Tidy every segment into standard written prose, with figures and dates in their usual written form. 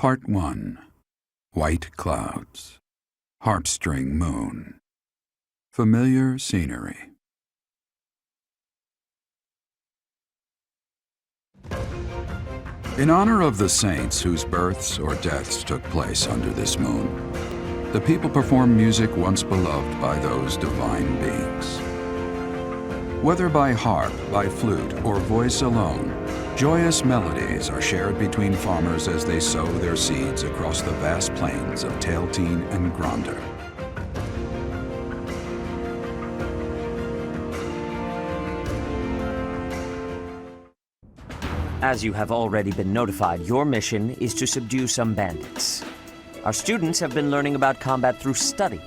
Part 1. White Clouds. Heartstring Moon. Familiar scenery. In honor of the saints whose births or deaths took place under this moon, the people perform music once beloved by those divine beings. Whether by harp, by flute, or voice alone, joyous melodies are shared between farmers as they sow their seeds across the vast plains of Tailteen and Gronder. As you have already been notified, your mission is to subdue some bandits. Our students have been learning about combat through study,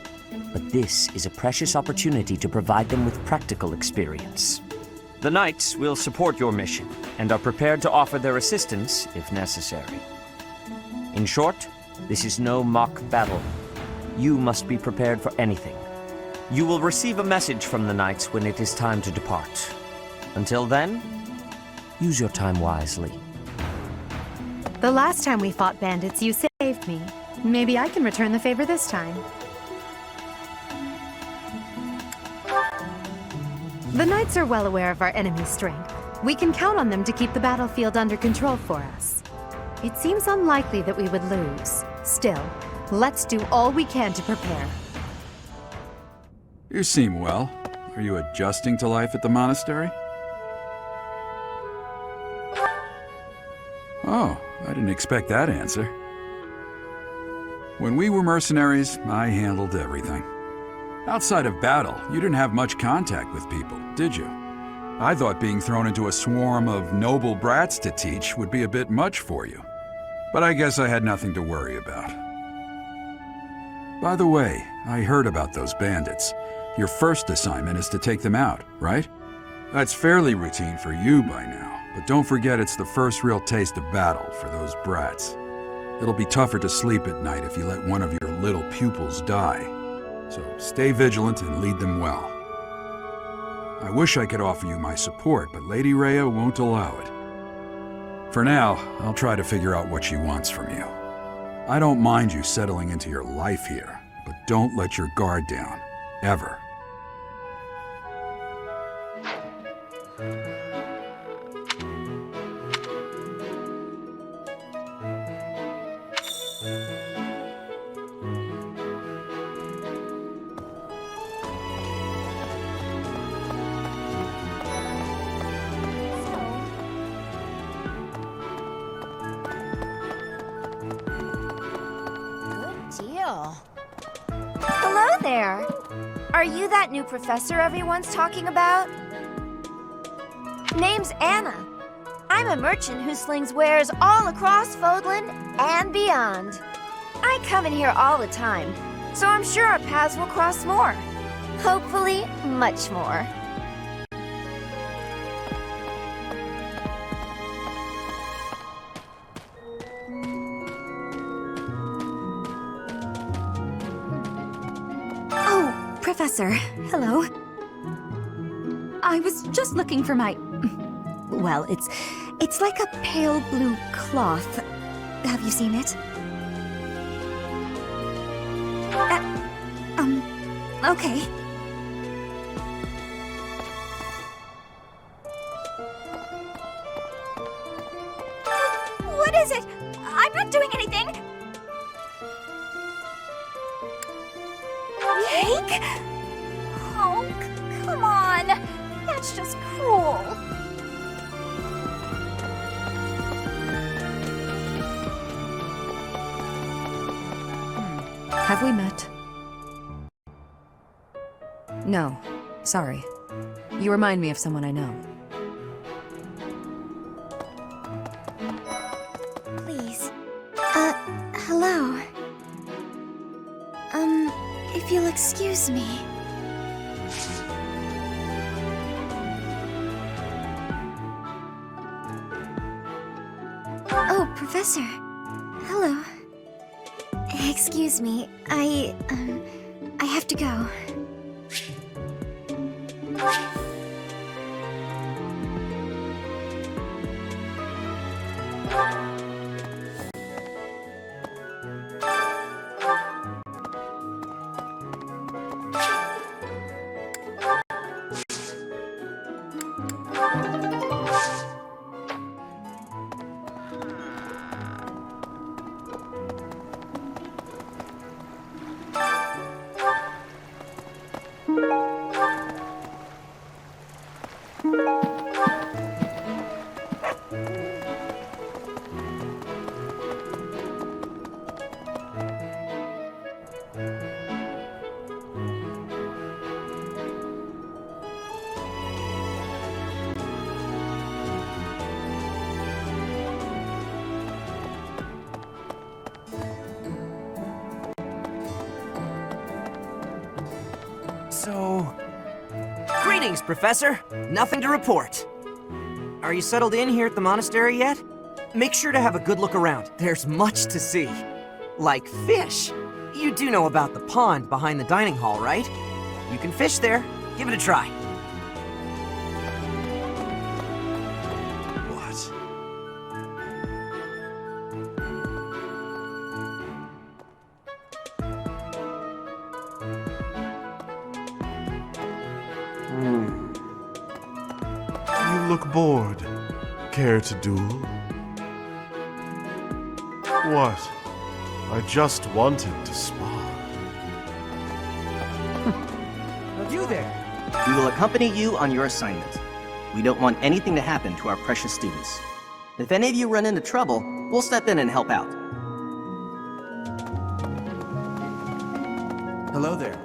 but this is a precious opportunity to provide them with practical experience. The Knights will support your mission and are prepared to offer their assistance if necessary. In short, this is no mock battle. You must be prepared for anything. You will receive a message from the Knights when it is time to depart. Until then, use your time wisely. The last time we fought bandits, you saved me. Maybe I can return the favor this time. The Knights are well aware of our enemy's strength. We can count on them to keep the battlefield under control for us. It seems unlikely that we would lose. Still, let's do all we can to prepare. You seem well. Are you adjusting to life at the monastery? Oh, I didn't expect that answer. When we were mercenaries, I handled everything. Outside of battle, you didn't have much contact with people, did you? I thought being thrown into a swarm of noble brats to teach would be a bit much for you. But I guess I had nothing to worry about. By the way, I heard about those bandits. Your first assignment is to take them out, right? That's fairly routine for you by now, but don't forget it's the first real taste of battle for those brats. It'll be tougher to sleep at night if you let one of your little pupils die. So stay vigilant and lead them well. I wish I could offer you my support, but Lady Rhea won't allow it. For now, I'll try to figure out what she wants from you. I don't mind you settling into your life here, but don't let your guard down, ever. Hello there! Are you that new professor everyone's talking about? Name's Anna. I'm a merchant who slings wares all across Fodlan and beyond. I come in here all the time, so I'm sure our paths will cross more. Hopefully, much more. Professor, hello. I was just looking for my... Well, it's like a pale blue cloth. Have you seen it? Okay. What is it? I'm not doing anything! Cake? Oh, come on! That's just cruel. Have we met? No. Sorry. You remind me of someone I know. Please. Hello. If you'll excuse me. Oh, Professor. Hello. Excuse me, I have to go. So... Greetings, Professor. Nothing to report. Are you settled in here at the monastery yet? Make sure to have a good look around. There's much to see. Like fish. You do know about the pond behind the dining hall, right? You can fish there. Give it a try. What? You look bored. Care to duel? What? I just wanted to spar. You there. We will accompany you on your assignment. We don't want anything to happen to our precious students. If any of you run into trouble, we'll step in and help out. Hello there.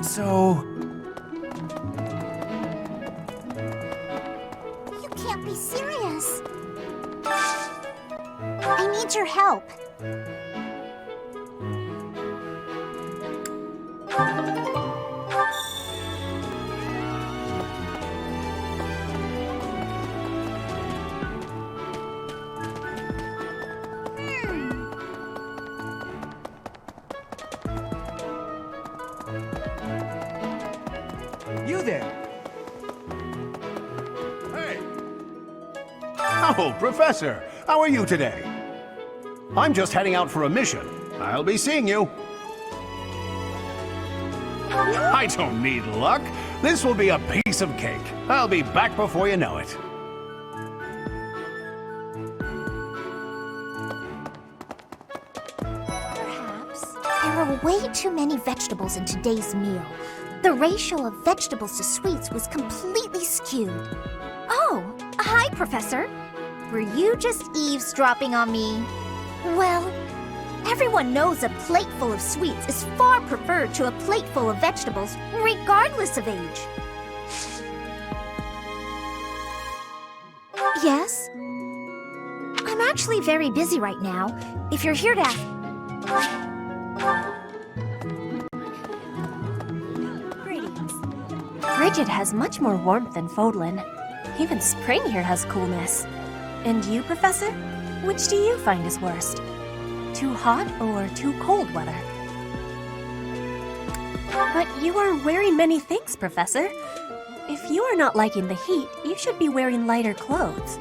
So... You can't be serious. I need your help. You there. Hey! Oh, Professor, how are you today? I'm just heading out for a mission. I'll be seeing you. I don't need luck. This will be a piece of cake. I'll be back before you know it. Perhaps there are way too many vegetables in today's meal. The ratio of vegetables to sweets was completely skewed. Oh, hi, Professor. Were you just eavesdropping on me? Well, everyone knows a plate full of sweets is far preferred to a plate full of vegetables, regardless of age. Yes? I'm actually very busy right now. If you're here to ask... Bridget has much more warmth than Fodlan. Even spring here has coolness. And you, Professor? Which do you find is worst? Too hot or too cold weather? But you are wearing many things, Professor. If you are not liking the heat, you should be wearing lighter clothes.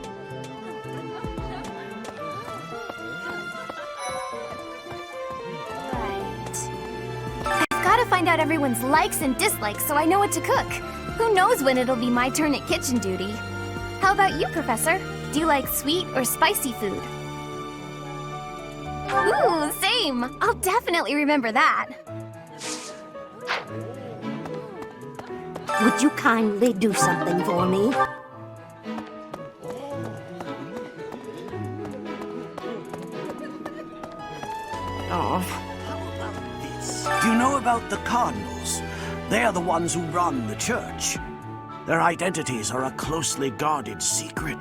I've got to find out everyone's likes and dislikes so I know what to cook. Who knows when it'll be my turn at kitchen duty? How about you, Professor? Do you like sweet or spicy food? Ooh, same! I'll definitely remember that. Would you kindly do something for me? Do you know about the Cardinals? They are the ones who run the church. Their identities are a closely guarded secret.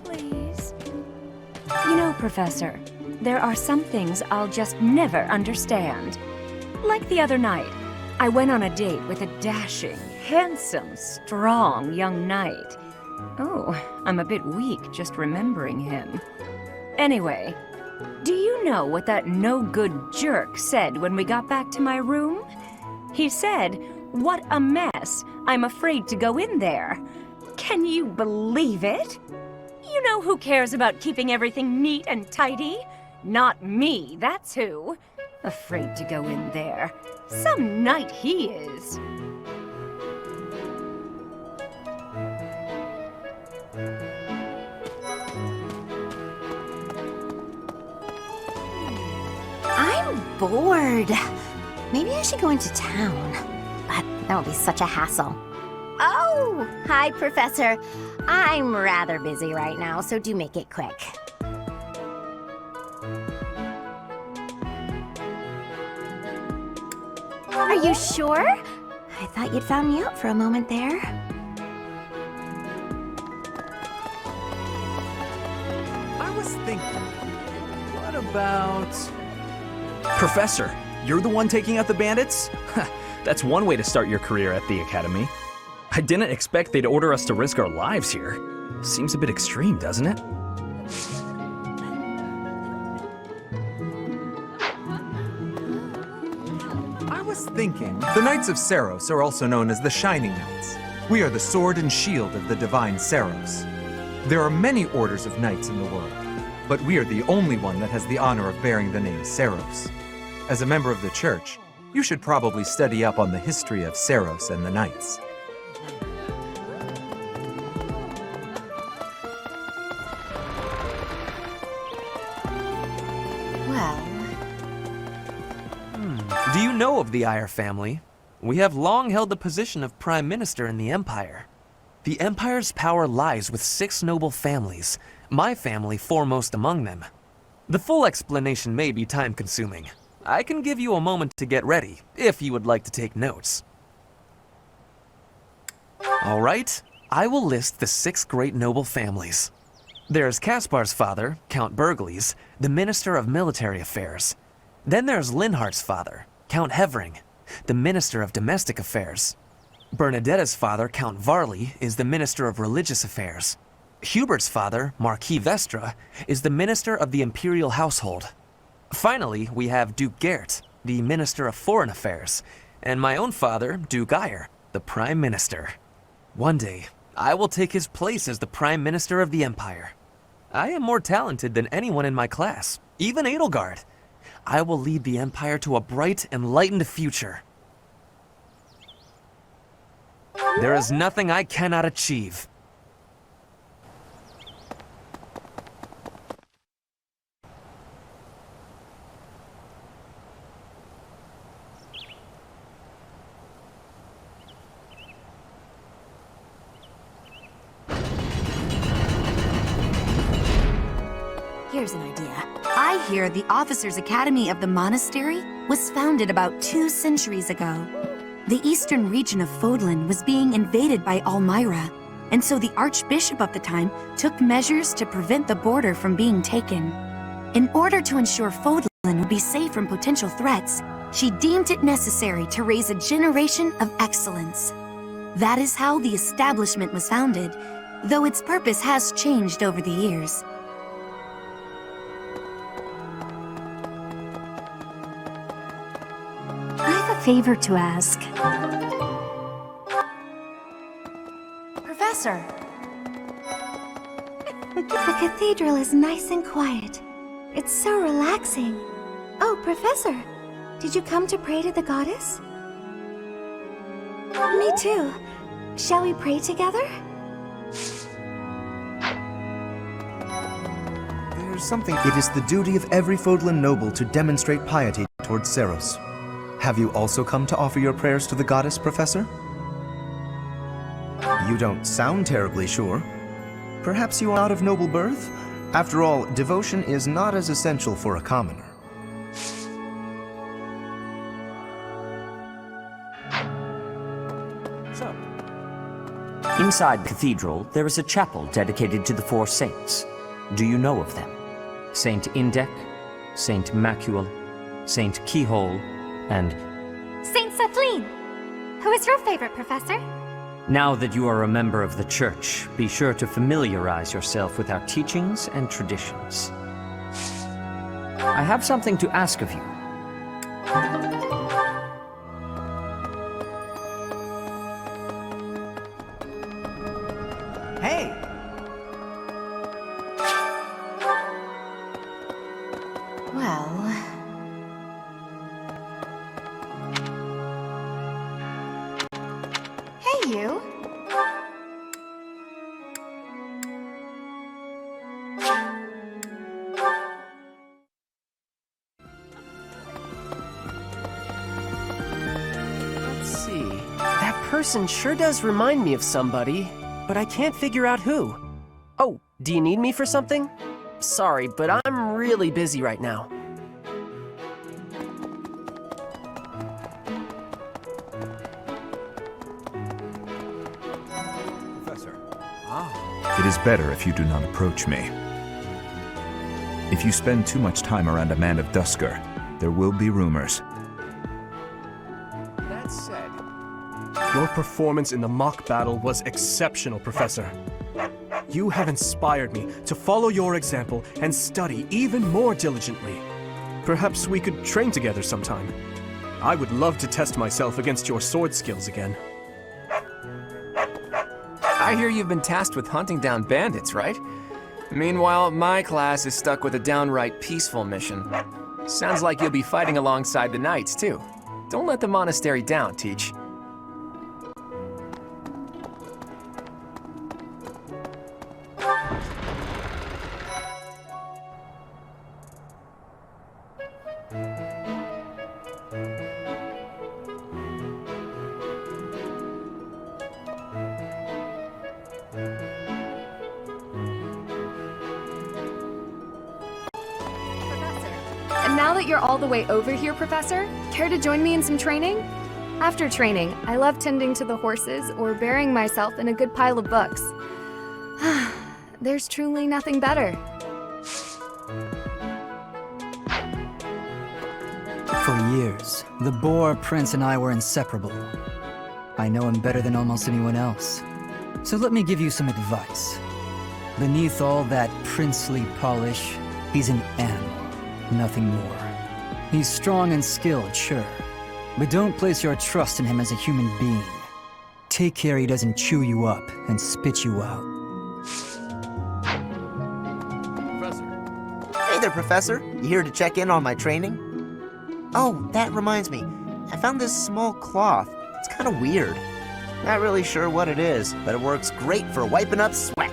Please. You know, Professor, there are some things I'll just never understand. Like the other night, I went on a date with a dashing, handsome, strong young knight. Oh, I'm a bit weak just remembering him. Anyway, do you know what that no-good jerk said when we got back to my room? He said, "What a mess. I'm afraid to go in there." Can you believe it? You know who cares about keeping everything neat and tidy? Not me, that's who. Afraid to go in there. Some knight he is. I'm bored. Maybe I should go into town. But that would be such a hassle. Oh, hi, Professor. I'm rather busy right now, so do make it quick. Are you sure? I thought you'd found me out for a moment there. I was thinking, what about... Professor, you're the one taking out the bandits? That's one way to start your career at the Academy. I didn't expect they'd order us to risk our lives here. Seems a bit extreme, doesn't it? I was thinking, the Knights of Saros are also known as the Shining Knights. We are the sword and shield of the divine Saros. There are many orders of knights in the world, but we are the only one that has the honor of bearing the name Saros. As a member of the church, you should probably study up on the history of Saros and the knights. Do you know of the Iyer family? We have long held the position of Prime Minister in the Empire. The Empire's power lies with 6 noble families, my family foremost among them. The full explanation may be time-consuming. I can give you a moment to get ready, if you would like to take notes. All right, I will list the 6 great noble families. There's Caspar's father, Count Burgles, the Minister of Military Affairs. Then there's Linhardt's father, Count Hevering, the Minister of Domestic Affairs. Bernadetta's father, Count Varley, is the Minister of Religious Affairs. Hubert's father, Marquis Vestra, is the Minister of the Imperial Household. Finally, we have Duke Gert, the Minister of Foreign Affairs, and my own father, Duke Iyer, the Prime Minister. One day, I will take his place as the Prime Minister of the Empire. I am more talented than anyone in my class, even Edelgard. I will lead the Empire to a bright, enlightened future. There is nothing I cannot achieve. Here's an idea. I hear the Officers' Academy of the monastery was founded about 2 centuries ago. The eastern region of Fodlan was being invaded by Almyra, and so the Archbishop of the time took measures to prevent the border from being taken. In order to ensure Fodlan would be safe from potential threats, she deemed it necessary to raise a generation of excellence. That is how the establishment was founded, though its purpose has changed over the years. Favor to ask. Professor! The cathedral is nice and quiet. It's so relaxing. Oh, Professor, did you come to pray to the goddess? Me too. Shall we pray together? There's something. It is the duty of every Fodlan noble to demonstrate piety towards Saros. Have you also come to offer your prayers to the goddess, Professor? You don't sound terribly sure. Perhaps you are not of noble birth? After all, devotion is not as essential for a commoner. Inside the cathedral, there is a chapel dedicated to the 4 saints. Do you know of them? Saint Indek, Saint Macuel, Saint Keyhole, and Saint Sethlin! Who is your favorite, Professor? now that you are a member of the Church, be sure to familiarize yourself with our teachings and traditions. I have something to ask of you. Hey! Well... Hey, you! Let's see. That person sure does remind me of somebody, but I can't figure out who. Oh, do you need me for something? Sorry, but I'm really busy right now. It is better if you do not approach me. If you spend too much time around a man of Dusker, there will be rumors. That said, your performance in the mock battle was exceptional, Professor. You have inspired me to follow your example and study even more diligently. Perhaps we could train together sometime. I would love to test myself against your sword skills again. I hear you've been tasked with hunting down bandits, right? Meanwhile, my class is stuck with a downright peaceful mission. Sounds like you'll be fighting alongside the knights, too. Don't let the monastery down, Teach. And now that you're all the way over here, Professor, care to join me in some training? After training, I love tending to the horses or burying myself in a good pile of books. There's truly nothing better. For years, the Boar Prince and I were inseparable. I know him better than almost anyone else. So let me give you some advice. Beneath all that princely polish, he's an animal, nothing more. He's strong and skilled, sure, but don't place your trust in him as a human being. Take care he doesn't chew you up and spit you out. Hey there, Professor. You here to check in on my training? Oh, that reminds me. I found this small cloth. It's kind of weird. Not really sure what it is, but it works great for wiping up sweat.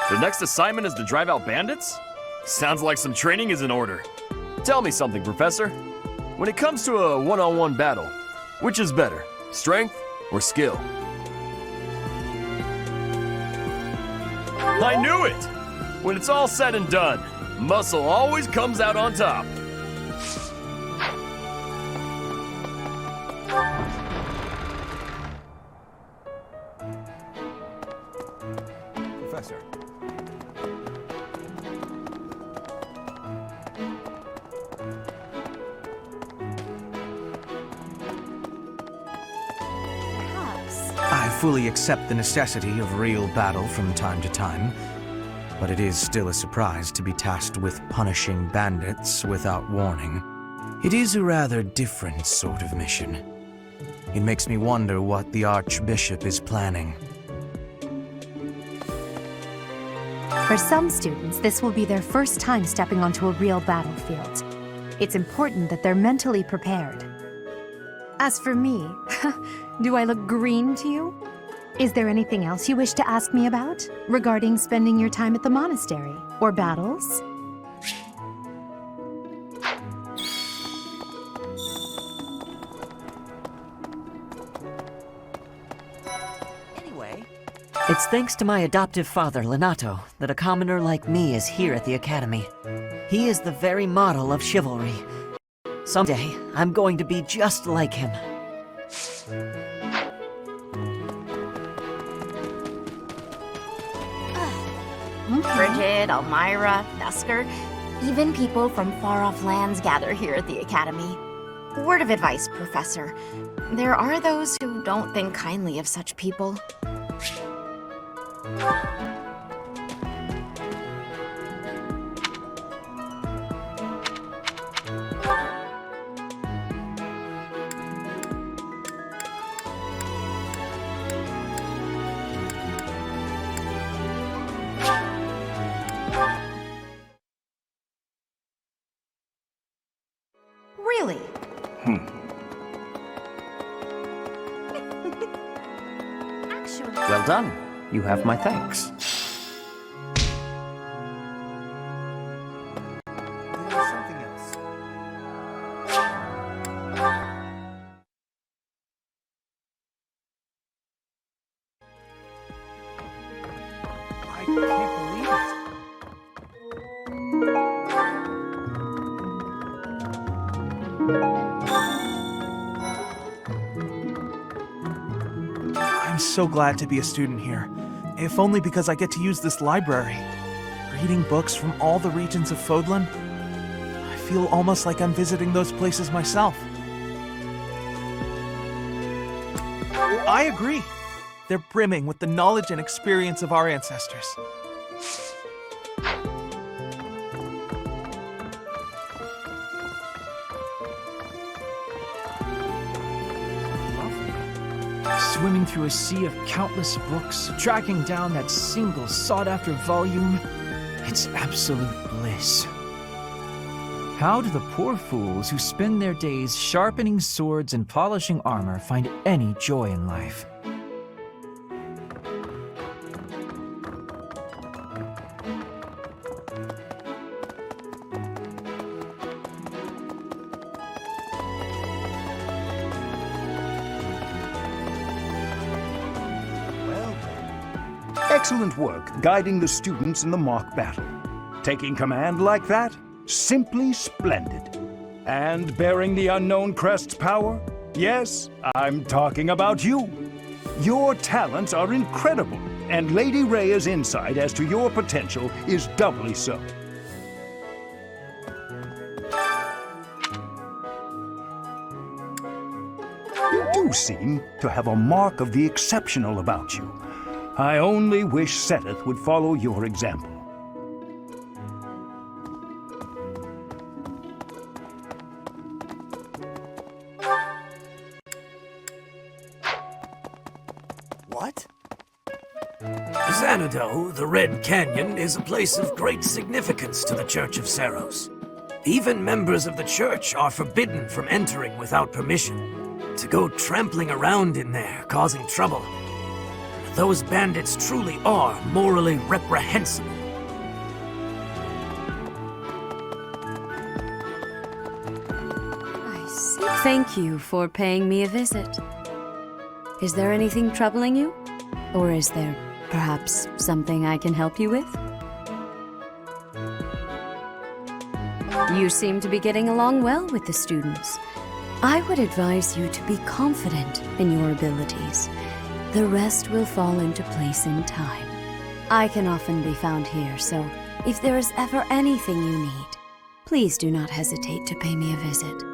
The next assignment is to drive out bandits? Sounds like some training is in order. Tell me something, Professor. When it comes to a one-on-one battle, which is better, strength or skill? I knew it! When it's all said and done, muscle always comes out on top. Professor. I fully accept the necessity of real battle from time to time, but it is still a surprise to be tasked with punishing bandits without warning. It is a rather different sort of mission. It makes me wonder what the Archbishop is planning. For some students, this will be their first time stepping onto a real battlefield. It's important that they're mentally prepared. As for me, do I look green to you? Is there anything else you wish to ask me about regarding spending your time at the monastery or battles? It's thanks to my adoptive father, Lenato, that a commoner like me is here at the Academy. He is the very model of chivalry. Someday, I'm going to be just like him. Bridget, Elmira, Dusker, even people from far-off lands gather here at the Academy. Word of advice, Professor. There are those who don't think kindly of such people. Really? Actually... Well done. You have my thanks. I can't believe it. I'm so glad to be a student here, if only because I get to use this library. Reading books from all the regions of Fodlan, I feel almost like I'm visiting those places myself. I agree. They're brimming with the knowledge and experience of our ancestors. Swimming through a sea of countless books, tracking down that single sought-after volume, it's absolute bliss. How do the poor fools who spend their days sharpening swords and polishing armor find any joy in life? Excellent work guiding the students in the mock battle. Taking command like that? Simply splendid. And bearing the unknown crest's power? Yes, I'm talking about you. Your talents are incredible, and Lady Rhea's insight as to your potential is doubly so. You do seem to have a mark of the exceptional about you. I only wish Seteth would follow your example. What? Xanadu, the Red Canyon, is a place of great significance to the Church of Seros. Even members of the church are forbidden from entering without permission. To go trampling around in there, causing trouble. Those bandits truly are morally reprehensible. I see. Thank you for paying me a visit. Is there anything troubling you? Or is there perhaps something I can help you with? You seem to be getting along well with the students. I would advise you to be confident in your abilities. The rest will fall into place in time. I can often be found here, so if there is ever anything you need, please do not hesitate to pay me a visit.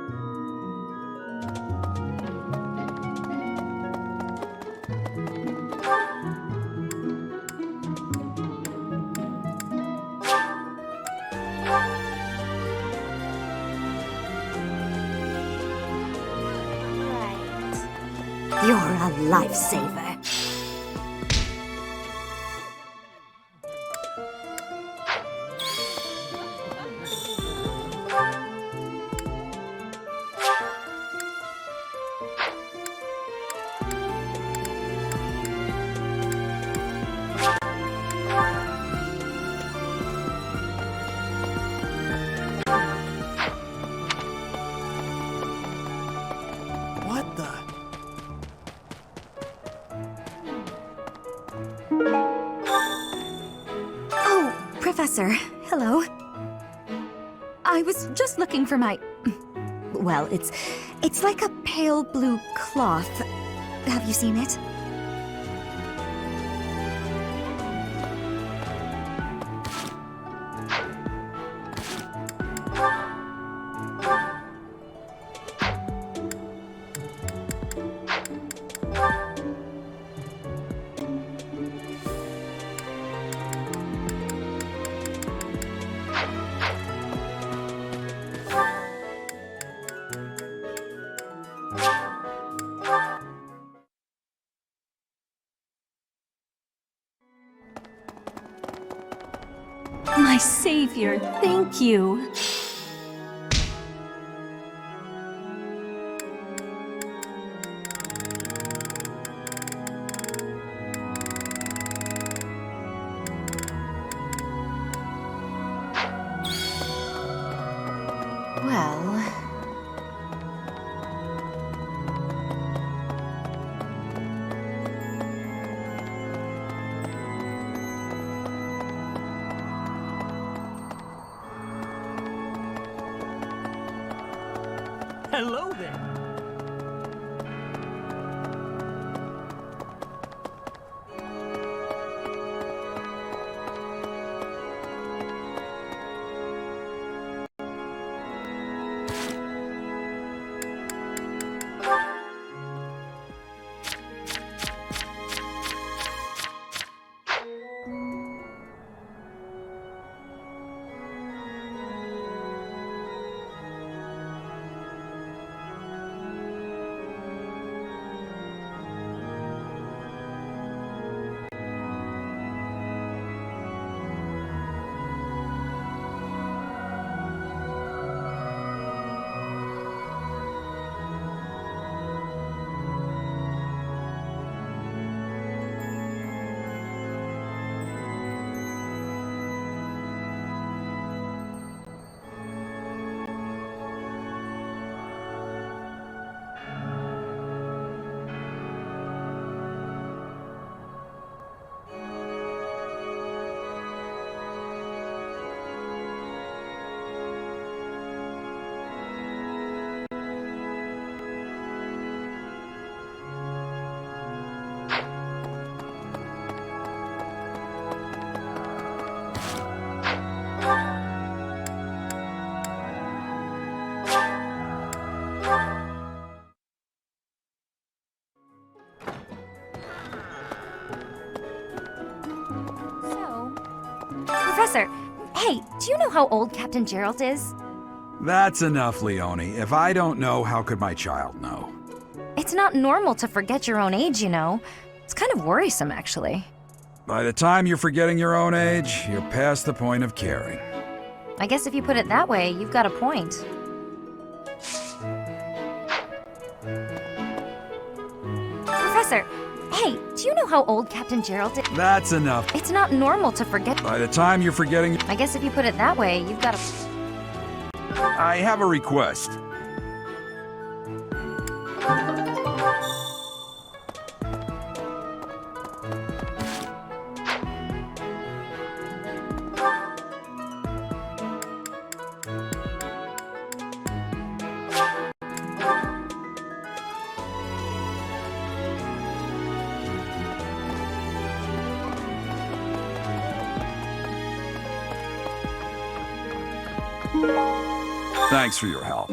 You're a lifesaver. What the? Oh, Professor, hello. I was just looking for my... Well, it's like a pale blue cloth. Have you seen it? My savior, thank you. Well... Hello there. Professor, hey, do you know how old Captain Gerald is? That's enough, Leone. If I don't know, how could my child know? It's not normal to forget your own age, you know. It's kind of worrisome, actually. By the time you're forgetting your own age, you're past the point of caring. I guess if you put it that way, you've got a point. Professor, hey, do you know how old Captain Gerald is? That's enough. It's not normal to forget. By the time you're forgetting... I guess if you put it that way, you've got a... I have a request. Thanks for your help.